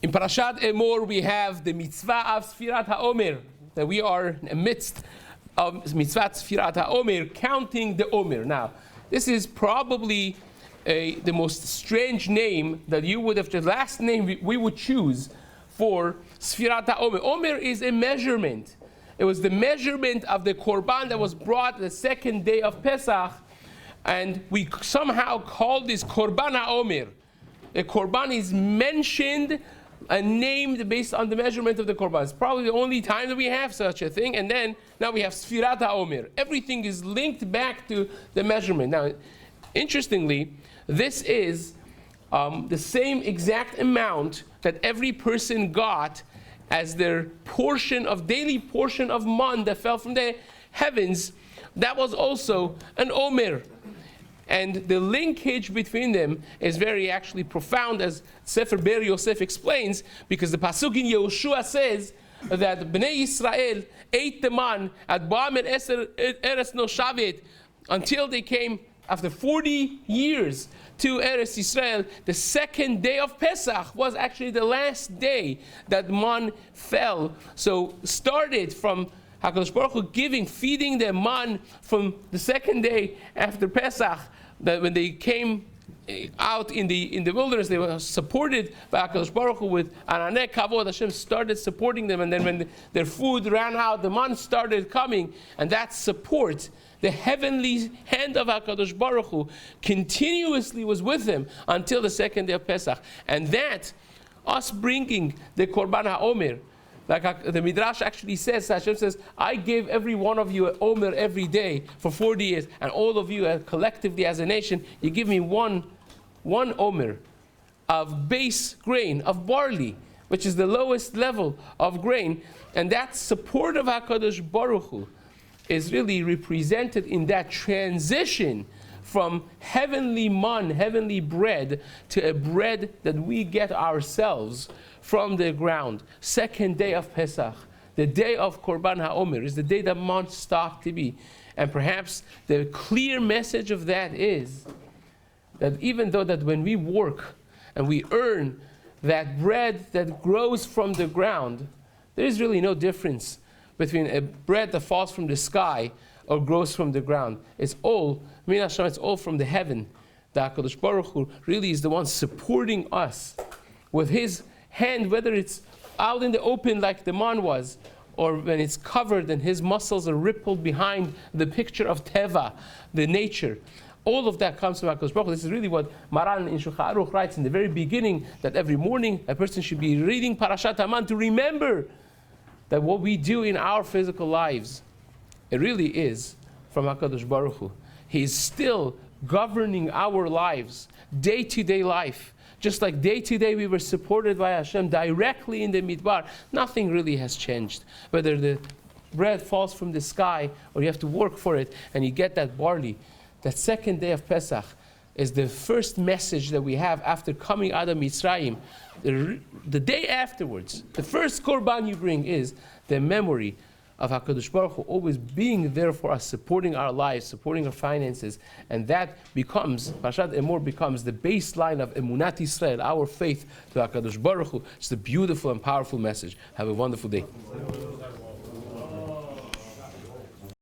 In Parashat Emor, we have the mitzvah of Sfirat HaOmer, that we are in the midst of mitzvah Sfirat HaOmer, counting the Omer. Now, this is probably the most strange name that you would have, the last name we would choose for Sfirat HaOmer. Omer is a measurement. It was the measurement of the korban that was brought the second day of Pesach, and we somehow call this Korban HaOmer. The korban is mentioned and named based on the measurement of the korban. It's probably the only time that we have such a thing. And then now we have Sfirat HaOmer. Everything is linked back to the measurement. Now, interestingly, this is the same exact amount that every person got as their daily portion of man that fell from the heavens. That was also an Omer. And the linkage between them is very actually profound, as Sefer Ber Yosef explains, because the pasuk in Yehoshua says that Bnei Yisrael ate the man at Ba'am and Eretz no Shavet until they came after 40 years to Eretz Yisrael. The second day of Pesach was actually the last day that man fell. So started from HaKadosh Baruch Hu feeding the man from the second day after Pesach, that when they came out in the wilderness, they were supported by HaKadosh Baruch Hu with Ananeh Kavod. Hashem started supporting them, and then when their food ran out, the man started coming, and that support, the heavenly hand of HaKadosh Baruch Hu, continuously was with them until the second day of Pesach. And that, us bringing the Korban HaOmer, like the Midrash actually says, Hashem says, I gave every one of you an Omer every day for 40 years, and all of you collectively as a nation, you give me one Omer of base grain, of barley, which is the lowest level of grain. And that support of HaKadosh Baruch Hu is really represented in that transition from heavenly man, heavenly bread, to a bread that we get ourselves from the ground. Second day of Pesach, the day of Korban HaOmer, is the day that man stopped to be. And perhaps the clear message of that is that even though that when we work and we earn that bread that grows from the ground, there is really no difference between a bread that falls from the sky or grows from the ground. It's all, Min Hashem, it's all from the heaven. The HaKadosh Baruch Hu really is the one supporting us with His hand, whether it's out in the open like the man was, or when it's covered and his muscles are rippled behind the picture of Teva, the nature. All of that comes from HaKadosh Baruch Hu. This is really what Maran in Shulchan Aruch writes in the very beginning, that every morning a person should be reading Parashat Haman to remember that what we do in our physical lives, it really is from HaKadosh Baruch Hu. He is still governing our lives, day-to-day life. Just like day to day we were supported by Hashem directly in the Midbar, nothing really has changed. Whether the bread falls from the sky or you have to work for it and you get that barley, that second day of Pesach is the first message that we have after coming out of Mitzrayim. The day afterwards, the first korban you bring is the memory of HaKadosh Baruch Hu always being there for us, supporting our lives, supporting our finances. And that becomes, Parashat Emor becomes the baseline of Emunat Yisrael, our faith to HaKadosh Baruch Hu. It's a beautiful and powerful message. Have a wonderful day.